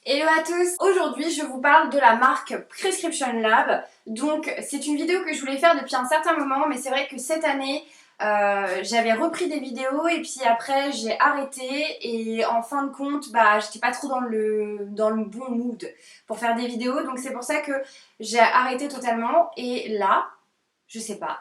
Hello à tous! Aujourd'hui je vous parle de la marque Prescription Lab. Donc c'est une vidéo que je voulais faire depuis un certain moment, mais c'est vrai que cette année j'avais repris des vidéos et puis après j'ai arrêté et en fin de compte j'étais pas trop dans le bon mood pour faire des vidéos, donc c'est pour ça que j'ai arrêté totalement et là, je sais pas,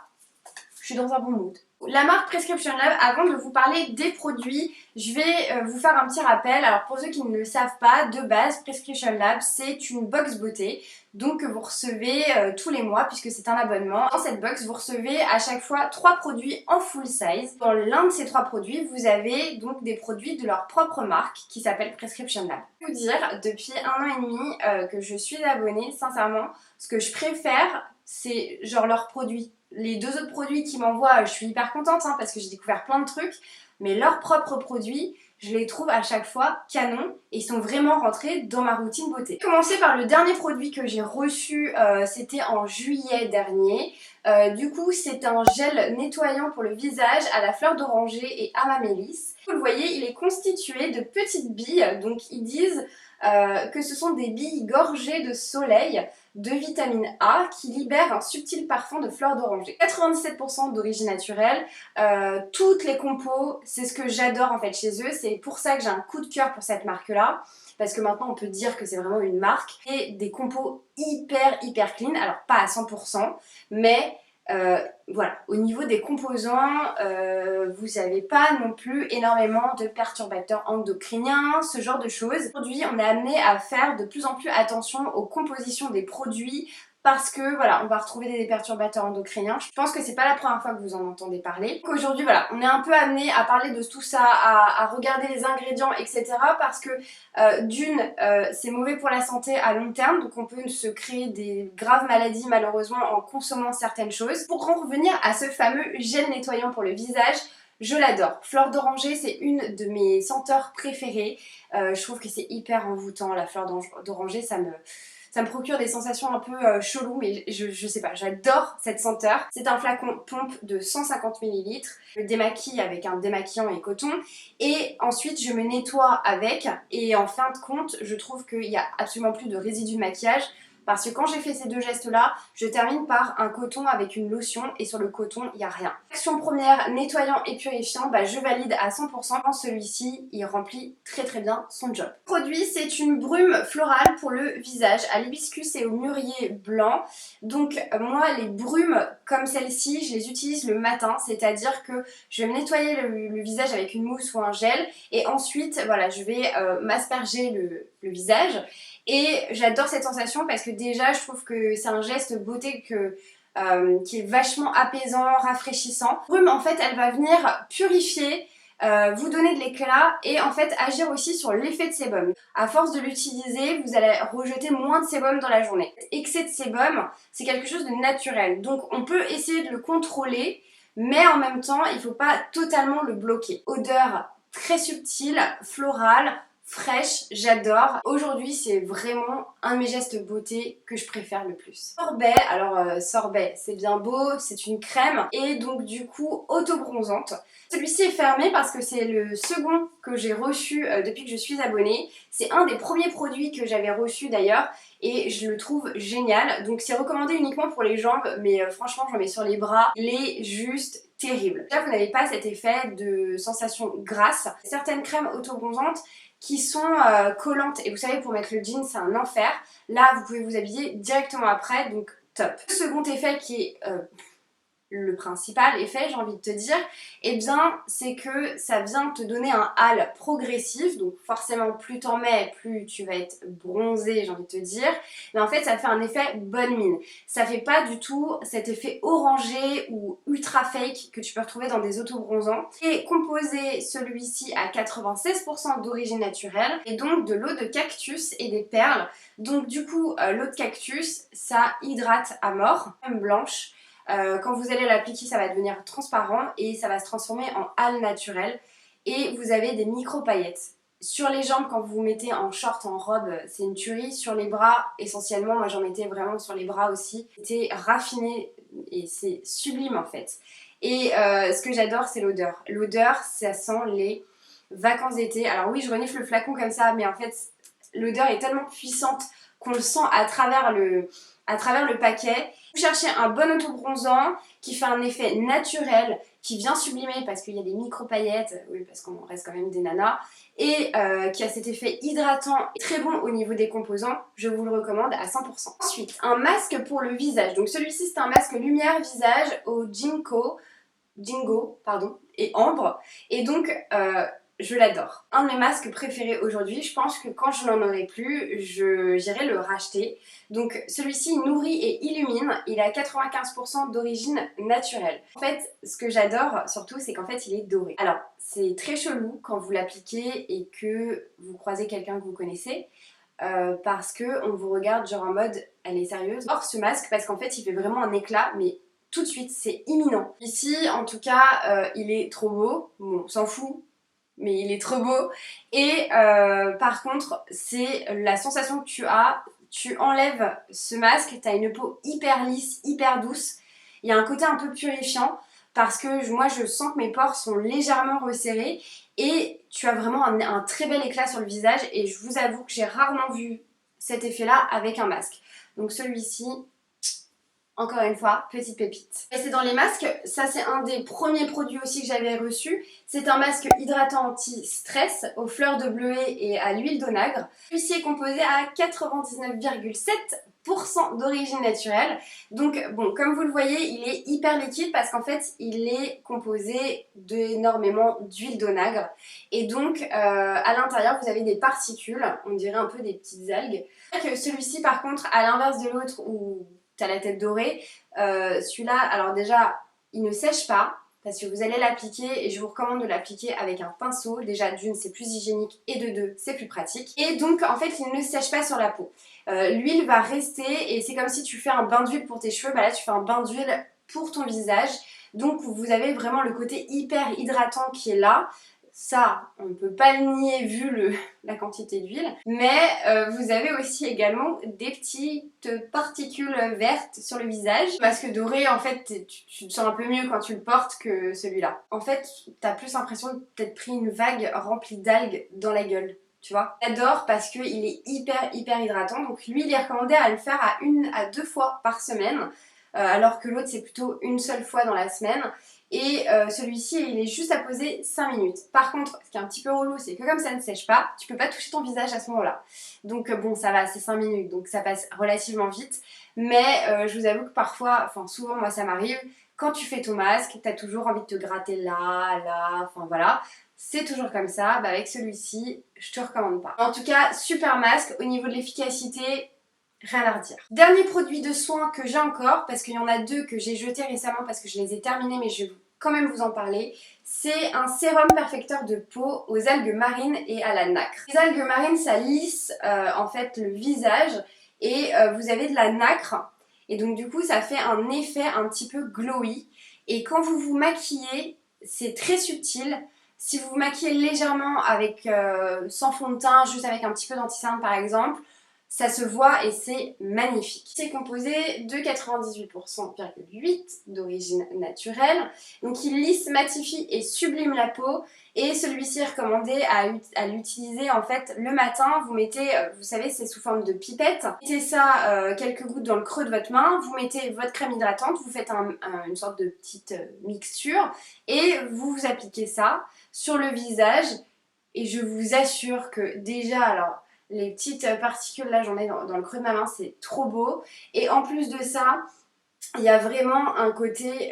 je suis dans un bon mood. La marque Prescription Lab, avant de vous parler des produits, je vais vous faire un petit rappel. Alors pour ceux qui ne le savent pas, de base, Prescription Lab, c'est une box beauté, donc que vous recevez tous les mois puisque c'est un abonnement. Dans cette box, vous recevez à chaque fois 3 produits en full size. Dans l'un de ces 3 produits, vous avez donc des produits de leur propre marque qui s'appelle Prescription Lab. Je peux vous dire, depuis 1 an et demi que je suis abonnée, sincèrement, ce que je préfère, c'est genre leurs produits. Les 2 autres produits qu'ils m'envoient, je suis hyper contente parce que j'ai découvert plein de trucs, mais leurs propres produits, je les trouve à chaque fois canon et ils sont vraiment rentrés dans ma routine beauté. Je vais commencer par le dernier produit que j'ai reçu, c'était en juillet dernier. Du coup, c'est un gel nettoyant pour le visage à la fleur d'oranger et à la mélisse. Vous le voyez, il est constitué de petites billes, donc ils disent que ce sont des billes gorgées de soleil, de vitamine A qui libère un subtil parfum de fleurs d'oranger. 97% d'origine naturelle, toutes les compos, c'est ce que j'adore en fait chez eux, c'est pour ça que j'ai un coup de cœur pour cette marque là, parce que maintenant on peut dire que c'est vraiment une marque, et des compos hyper clean, alors pas à 100%, mais voilà, au niveau des composants, vous n'avez pas non plus énormément de perturbateurs endocriniens, ce genre de choses. Aujourd'hui, on est amené à faire de plus en plus attention aux compositions des produits parce que voilà, on va retrouver des perturbateurs endocriniens. Je pense que c'est pas la première fois que vous en entendez parler. Donc aujourd'hui, voilà, on est un peu amené à parler de tout ça, à regarder les ingrédients, etc. parce que c'est mauvais pour la santé à long terme, donc on peut se créer des graves maladies malheureusement en consommant certaines choses. Pour en revenir à ce fameux gel nettoyant pour le visage, je l'adore. Fleur d'oranger, c'est une de mes senteurs préférées. Je trouve que c'est hyper envoûtant, la fleur d'oranger, ça me procure des sensations un peu cheloues, mais je sais pas, j'adore cette senteur. C'est un flacon pompe de 150 ml. Je démaquille avec un démaquillant et coton. Et ensuite, je me nettoie avec. Et en fin de compte, je trouve qu'il n'y a absolument plus de résidus de maquillage. Parce que quand j'ai fait ces 2 gestes-là, je termine par un coton avec une lotion et sur le coton, il n'y a rien. Action première, nettoyant et purifiant, je valide à 100%. Celui-ci, il remplit très bien son job. Le produit, c'est une brume florale pour le visage à l'hibiscus et au mûrier blanc. Donc moi, les brumes comme celle-ci, je les utilise le matin, c'est-à-dire que je vais me nettoyer le visage avec une mousse ou un gel et ensuite, voilà, je vais m'asperger le visage. Et j'adore cette sensation parce que déjà je trouve que c'est un geste beauté qui est vachement apaisant, rafraîchissant. La brume en fait elle va venir purifier, vous donner de l'éclat et en fait agir aussi sur l'effet de sébum. À force de l'utiliser, vous allez rejeter moins de sébum dans la journée. Excès de sébum, c'est quelque chose de naturel. Donc on peut essayer de le contrôler, mais en même temps il ne faut pas totalement le bloquer. Odeur très subtile, florale, fraîche, j'adore. Aujourd'hui, c'est vraiment un de mes gestes beauté que je préfère le plus. Sorbet, alors sorbet, c'est bien beau, c'est une crème et donc du coup auto-bronzante. Celui-ci est fermé parce que c'est le second que j'ai reçu depuis que je suis abonnée. C'est un des premiers produits que j'avais reçu d'ailleurs et je le trouve génial. Donc c'est recommandé uniquement pour les jambes, mais franchement j'en mets sur les bras. Il est juste terrible. Là, vous n'avez pas cet effet de sensation grasse. Certaines crèmes auto-bronzantes qui sont collantes et vous savez pour mettre le jean c'est un enfer. Là vous pouvez vous habiller directement après, donc top. Le second effet qui est le principal effet, j'ai envie de te dire, eh bien c'est que ça vient te donner un hâle progressif, donc forcément plus t'en mets, plus tu vas être bronzé, j'ai envie de te dire, mais en fait ça fait un effet bonne mine. Ça fait pas du tout cet effet orangé ou ultra fake que tu peux retrouver dans des autobronzants. Et composé celui-ci à 96% d'origine naturelle et donc de l'eau de cactus et des perles. Donc du coup l'eau de cactus ça hydrate à mort, même blanche. Quand vous allez l'appliquer, ça va devenir transparent et ça va se transformer en hâle naturel. Et vous avez des micro-paillettes. Sur les jambes, quand vous vous mettez en short, en robe, c'est une tuerie. Sur les bras, essentiellement, moi j'en mettais vraiment sur les bras aussi. C'était raffiné et c'est sublime en fait. Et ce que j'adore, c'est l'odeur. L'odeur, ça sent les vacances d'été. Alors oui, je renifle le flacon comme ça, mais en fait, l'odeur est tellement puissante qu'on le sent à travers le paquet. Vous cherchez un bon autobronzant qui fait un effet naturel, qui vient sublimer parce qu'il y a des micro-paillettes, oui parce qu'on reste quand même des nanas, et qui a cet effet hydratant très bon au niveau des composants, je vous le recommande à 100%. Ensuite, un masque pour le visage. Donc celui-ci c'est un masque lumière visage au Jingo, pardon, et ambre. Et donc je l'adore. Un de mes masques préférés aujourd'hui, je pense que quand je n'en aurai plus, j'irai le racheter. Donc celui-ci nourrit et illumine, il est à 95% d'origine naturelle. En fait, ce que j'adore surtout, c'est qu'en fait il est doré. Alors, c'est très chelou quand vous l'appliquez et que vous croisez quelqu'un que vous connaissez. Parce que on vous regarde genre en mode elle est sérieuse. Or ce masque parce qu'en fait il fait vraiment un éclat mais tout de suite c'est imminent. Ici en tout cas il est trop beau, bon on s'en fout mais il est trop beau et par contre c'est la sensation que tu enlèves ce masque, tu as une peau hyper lisse, hyper douce, il y a un côté un peu purifiant parce que moi je sens que mes pores sont légèrement resserrés et tu as vraiment un très bel éclat sur le visage et je vous avoue que j'ai rarement vu cet effet là avec un masque. Donc celui-ci, encore une fois, petite pépite. Et c'est dans les masques, ça c'est un des premiers produits aussi que j'avais reçu. C'est un masque hydratant anti-stress aux fleurs de bleuet et à l'huile d'onagre. Celui-ci est composé à 99,7% d'origine naturelle. Donc bon, comme vous le voyez, il est hyper liquide parce qu'en fait, il est composé d'énormément d'huile d'onagre. Et donc, à l'intérieur, vous avez des particules, on dirait un peu des petites algues. Celui-ci, par contre, à l'inverse de l'autre où t'as la tête dorée, celui-là, alors déjà, il ne sèche pas parce que vous allez l'appliquer et je vous recommande de l'appliquer avec un pinceau. Déjà, d'une, c'est plus hygiénique et de deux, c'est plus pratique. Et donc, en fait, il ne sèche pas sur la peau. L'huile va rester et c'est comme si tu fais un bain d'huile pour tes cheveux. Bah là, tu fais un bain d'huile pour ton visage. Donc, vous avez vraiment le côté hyper hydratant qui est là. Ça, on ne peut pas le nier vu la quantité d'huile. Mais vous avez aussi également des petites particules vertes sur le visage. Le masque doré, en fait, tu te sens un peu mieux quand tu le portes que celui-là. En fait, t'as plus l'impression de t'être pris une vague remplie d'algues dans la gueule. Tu vois, j'adore parce qu'il est hyper hydratant. Donc lui, il est recommandé à le faire à 1 à 2 fois par semaine. Alors que l'autre, c'est plutôt une seule fois dans la semaine. Et celui-ci il est juste à poser 5 minutes. Par contre, ce qui est un petit peu relou, c'est que comme ça ne sèche pas, tu peux pas toucher ton visage à ce moment-là. Donc bon, ça va, c'est 5 minutes, donc ça passe relativement vite. Mais je vous avoue que parfois, enfin souvent moi ça m'arrive, quand tu fais ton masque, t'as toujours envie de te gratter là, enfin voilà. C'est toujours comme ça, bah avec celui-ci, je te recommande pas. En tout cas, super masque, au niveau de l'efficacité, rien à redire. Dernier produit de soin que j'ai encore, parce qu'il y en a deux que j'ai jetés récemment parce que je les ai terminés, mais je vais quand même vous en parler. C'est un sérum perfecteur de peau aux algues marines et à la nacre. Les algues marines, ça lisse en fait le visage et vous avez de la nacre. Et donc du coup, ça fait un effet un petit peu glowy. Et quand vous vous maquillez, c'est très subtil. Si vous vous maquillez légèrement avec sans fond de teint, juste avec un petit peu d'anti-cerne par exemple, ça se voit et c'est magnifique. C'est composé de 98,8% d'origine naturelle. Donc il lisse, matifie et sublime la peau. Et celui-ci est recommandé à l'utiliser en fait le matin. Vous mettez, vous savez, c'est sous forme de pipette. Vous mettez ça quelques gouttes dans le creux de votre main. Vous mettez votre crème hydratante. Vous faites une sorte de petite mixture. Et vous appliquez ça sur le visage. Et je vous assure que déjà, alors... les petites particules là j'en ai dans le creux de ma main, c'est trop beau. Et en plus de ça, il y a vraiment un côté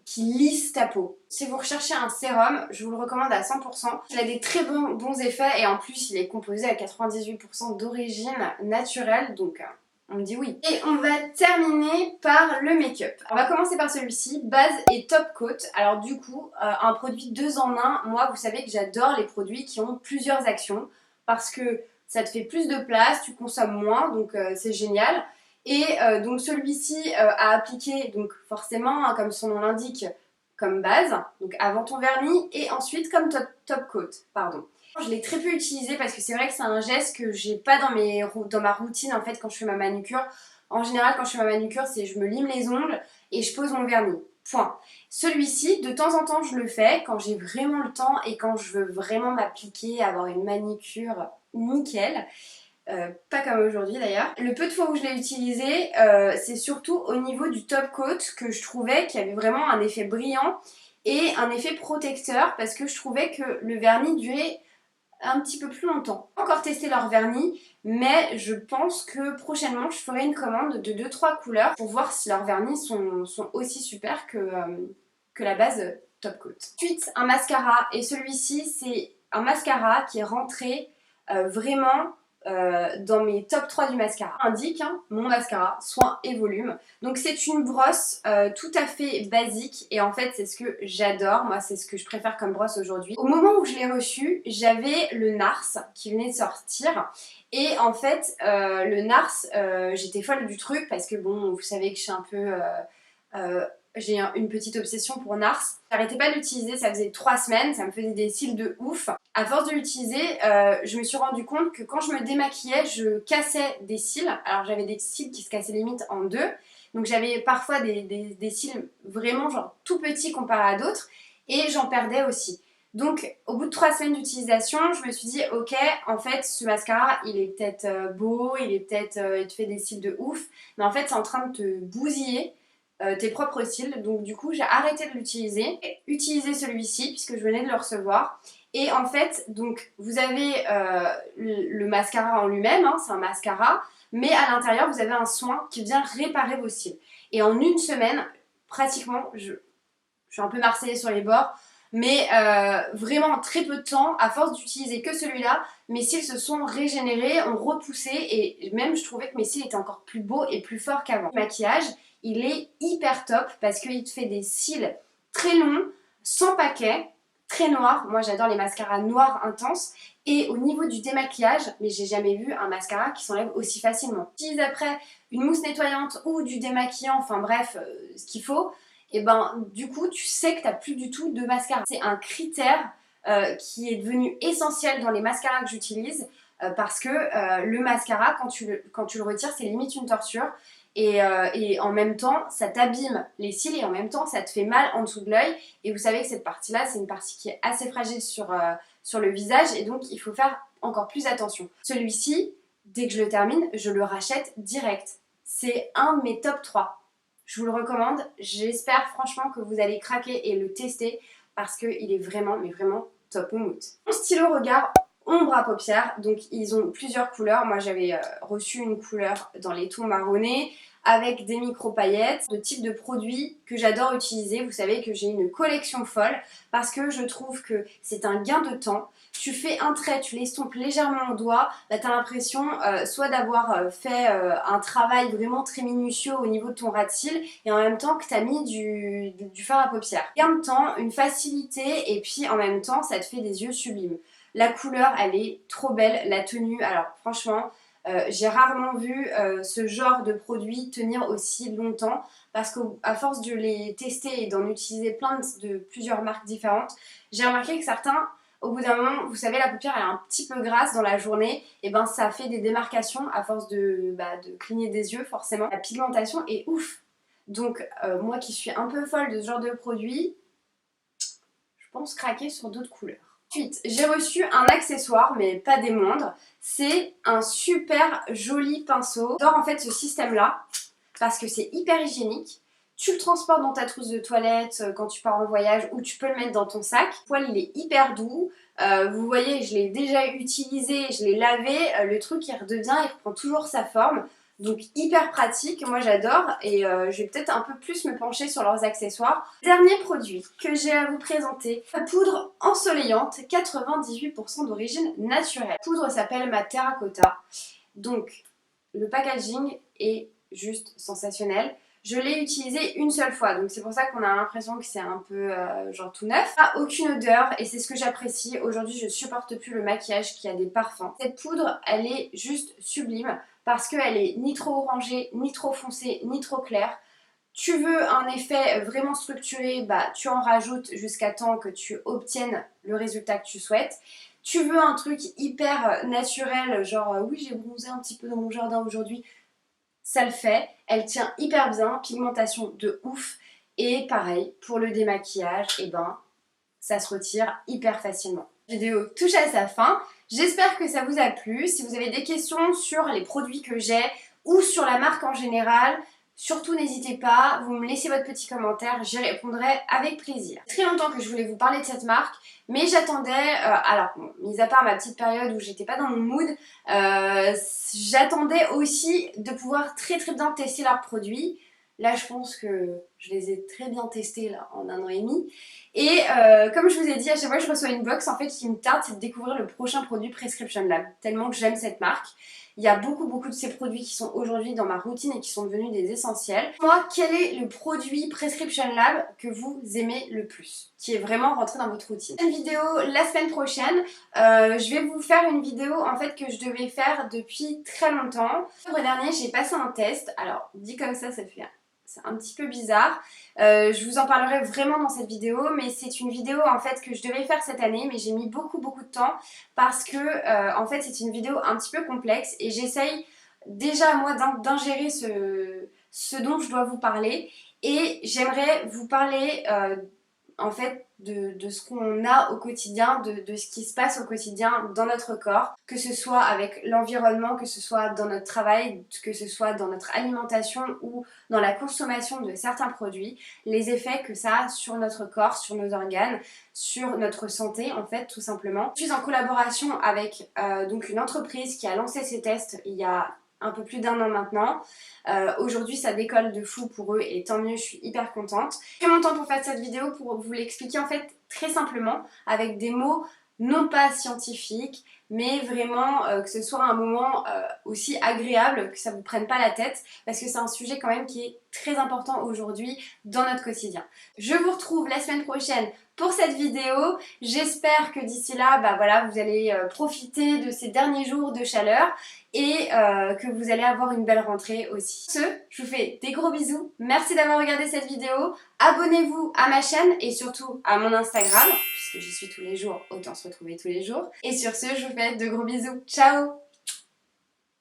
qui lisse ta peau. Si vous recherchez un sérum, je vous le recommande à 100%. Il a des très bons effets et en plus il est composé à 98% d'origine naturelle, donc on me dit oui. Et on va terminer par le make-up. On va commencer par celui-ci, base et top coat. Alors du coup, un produit 2 en 1. Moi, vous savez que j'adore les produits qui ont plusieurs actions parce que ça te fait plus de place, tu consommes moins, donc c'est génial. Et donc celui-ci à appliquer, donc forcément, hein, comme son nom l'indique, comme base, donc avant ton vernis, et ensuite comme top coat, pardon. Je l'ai très peu utilisé parce que c'est vrai que c'est un geste que j'ai pas dans ma routine en fait quand je fais ma manucure. En général, quand je fais ma manucure, c'est je me lime les ongles et je pose mon vernis. Point. Celui-ci, de temps en temps, je le fais quand j'ai vraiment le temps et quand je veux vraiment m'appliquer, avoir une manicure nickel. Pas comme aujourd'hui d'ailleurs. Le peu de fois où je l'ai utilisé, c'est surtout au niveau du top coat que je trouvais qu'il y avait vraiment un effet brillant et un effet protecteur parce que je trouvais que le vernis durait un petit peu plus longtemps. J'ai pas encore testé leur vernis, mais je pense que prochainement je ferai une commande de 2-3 couleurs pour voir si leurs vernis sont aussi super que la base top coat. Ensuite, un mascara, et celui-ci c'est un mascara qui est rentré vraiment dans mes top 3 du mascara. Indique mon mascara, soin et volume. Donc c'est une brosse tout à fait basique et en fait c'est ce que j'adore. Moi c'est ce que je préfère comme brosse aujourd'hui. Au moment où je l'ai reçu, j'avais le NARS qui venait de sortir et en fait le NARS, j'étais folle du truc parce que bon, vous savez que je suis un peu... j'ai une petite obsession pour NARS. J'arrêtais pas de l'utiliser, ça faisait 3 semaines, ça me faisait des cils de ouf. À force de l'utiliser, je me suis rendu compte que quand je me démaquillais, je cassais des cils. Alors j'avais des cils qui se cassaient limite en deux. Donc j'avais parfois des cils vraiment genre tout petits comparé à d'autres. Et j'en perdais aussi. Donc au bout de 3 semaines d'utilisation, je me suis dit ok, en fait ce mascara il est peut-être beau, il te fait des cils de ouf. Mais en fait c'est en train de te bousiller tes propres cils. Donc du coup j'ai arrêté de l'utiliser. Utilisé celui-ci puisque je venais de le recevoir. Et en fait, donc vous avez le mascara en lui-même, c'est un mascara, mais à l'intérieur vous avez un soin qui vient réparer vos cils. Et en une semaine, pratiquement, je suis un peu marseillaise sur les bords, mais vraiment en très peu de temps, à force d'utiliser que celui-là, mes cils se sont régénérés, ont repoussé et même je trouvais que mes cils étaient encore plus beaux et plus forts qu'avant. Le maquillage, il est hyper top parce qu'il te fait des cils très longs, sans paquet, très noirs. Moi j'adore les mascaras noirs intenses. Et au niveau du démaquillage, mais j'ai jamais vu un mascara qui s'enlève aussi facilement. J'utilise après une mousse nettoyante ou du démaquillant, enfin bref, ce qu'il faut. Et ben du coup tu sais que tu n'as plus du tout de mascara. C'est un critère qui est devenu essentiel dans les mascaras que j'utilise parce que le mascara quand tu le retires c'est limite une torture et en même temps ça t'abîme les cils et en même temps ça te fait mal en dessous de l'œil et vous savez que cette partie là c'est une partie qui est assez fragile sur le visage et donc il faut faire encore plus attention. Celui-ci, dès que je le termine, je le rachète direct. C'est un de mes top 3. Je vous le recommande, j'espère franchement que vous allez craquer et le tester parce qu'il est vraiment, mais vraiment top moumoute. Mon stylo regard ombre à paupières, donc ils ont plusieurs couleurs. Moi j'avais reçu une couleur dans les tons marronnés avec des micro paillettes, de type de produit que j'adore utiliser. Vous savez que j'ai une collection folle parce que je trouve que c'est un gain de temps. Tu fais un trait, tu l'estompes légèrement au doigt, là t'as l'impression soit d'avoir fait un travail vraiment très minutieux au niveau de ton ras de cils et en même temps que t'as mis du fard à paupières. Gain de temps, une facilité et puis en même temps ça te fait des yeux sublimes. La couleur elle est trop belle, la tenue, alors franchement j'ai rarement vu ce genre de produit tenir aussi longtemps parce qu'à force de les tester et d'en utiliser de plusieurs marques différentes, j'ai remarqué que certains, au bout d'un moment, vous savez la paupière elle est un petit peu grasse dans la journée, et ben ça fait des démarcations à force de cligner des yeux forcément. La pigmentation est ouf. Donc moi qui suis un peu folle de ce genre de produit, je pense craquer sur d'autres couleurs. Ensuite, j'ai reçu un accessoire, mais pas des moindres. C'est un super joli pinceau. J'adore en fait ce système-là, parce que c'est hyper hygiénique. Tu le transportes dans ta trousse de toilette quand tu pars en voyage ou tu peux le mettre dans ton sac. Le poil il est hyper doux. Vous voyez, je l'ai déjà utilisé, je l'ai lavé. Le truc il redevient, il reprend toujours sa forme. Donc hyper pratique, moi j'adore et je vais peut-être un peu plus me pencher sur leurs accessoires. Dernier produit que j'ai à vous présenter, la poudre ensoleillante 98% d'origine naturelle. La poudre s'appelle ma Terracotta. Donc le packaging est juste sensationnel. Je l'ai utilisé une seule fois, donc c'est pour ça qu'on a l'impression que c'est un peu genre tout neuf. Pas aucune odeur et c'est ce que j'apprécie. Aujourd'hui je supporte plus le maquillage qui a des parfums. Cette poudre elle est juste sublime parce qu'elle est ni trop orangée, ni trop foncée, ni trop claire. Tu veux un effet vraiment structuré, bah tu en rajoutes jusqu'à temps que tu obtiennes le résultat que tu souhaites. Tu veux un truc hyper naturel, genre oui j'ai bronzé un petit peu dans mon jardin aujourd'hui, ça le fait, elle tient hyper bien, pigmentation de ouf et pareil pour le démaquillage, et ben ça se retire hyper facilement. La vidéo touche à sa fin. J'espère que ça vous a plu. Si vous avez des questions sur les produits que j'ai ou sur la marque en général, surtout n'hésitez pas, vous me laissez votre petit commentaire, j'y répondrai avec plaisir. Très longtemps que je voulais vous parler de cette marque, mais j'attendais, alors bon, mis à part ma petite période où j'étais pas dans mon mood, j'attendais aussi de pouvoir très bien tester leurs produits. Là, je pense que je les ai très bien testés là, en 1 an et demi. Et comme je vous ai dit, à chaque fois que je reçois une box, en fait, ce qui me tarde, c'est de découvrir le prochain produit Prescription Lab. Tellement que j'aime cette marque. Il y a beaucoup de ces produits qui sont aujourd'hui dans ma routine et qui sont devenus des essentiels. Moi, quel est le produit Prescription Lab que vous aimez le plus, qui est vraiment rentré dans votre routine? Une vidéo la semaine prochaine, je vais vous faire une vidéo en fait que je devais faire depuis très longtemps. L'an dernier, j'ai passé un test. Alors, dit comme ça fait... C'est un petit peu bizarre. Je vous en parlerai vraiment dans cette vidéo, mais c'est une vidéo en fait que je devais faire cette année, mais j'ai mis beaucoup de temps parce que en fait c'est une vidéo un petit peu complexe et j'essaye déjà moi d'ingérer ce dont je dois vous parler et j'aimerais vous parler en fait de ce qu'on a au quotidien, de ce qui se passe au quotidien dans notre corps, que ce soit avec l'environnement, que ce soit dans notre travail, que ce soit dans notre alimentation ou dans la consommation de certains produits, les effets que ça a sur notre corps, sur nos organes, sur notre santé en fait tout simplement. Je suis en collaboration avec donc une entreprise qui a lancé ces tests il y a un peu plus d'1 an maintenant. Aujourd'hui ça décolle de fou pour eux et tant mieux, je suis hyper contente. J'ai pris mon temps pour faire cette vidéo pour vous l'expliquer en fait très simplement avec des mots non pas scientifiques mais vraiment que ce soit un moment aussi agréable, que ça vous prenne pas la tête parce que c'est un sujet quand même qui est très important aujourd'hui dans notre quotidien. Je vous retrouve la semaine prochaine pour cette vidéo. J'espère que d'ici là, bah voilà, vous allez profiter de ces derniers jours de chaleur et que vous allez avoir une belle rentrée aussi. Sur ce, je vous fais des gros bisous. Merci d'avoir regardé cette vidéo. Abonnez-vous à ma chaîne et surtout à mon Instagram, puisque j'y suis tous les jours, autant se retrouver tous les jours. Et sur ce, je vous fais de gros bisous. Ciao!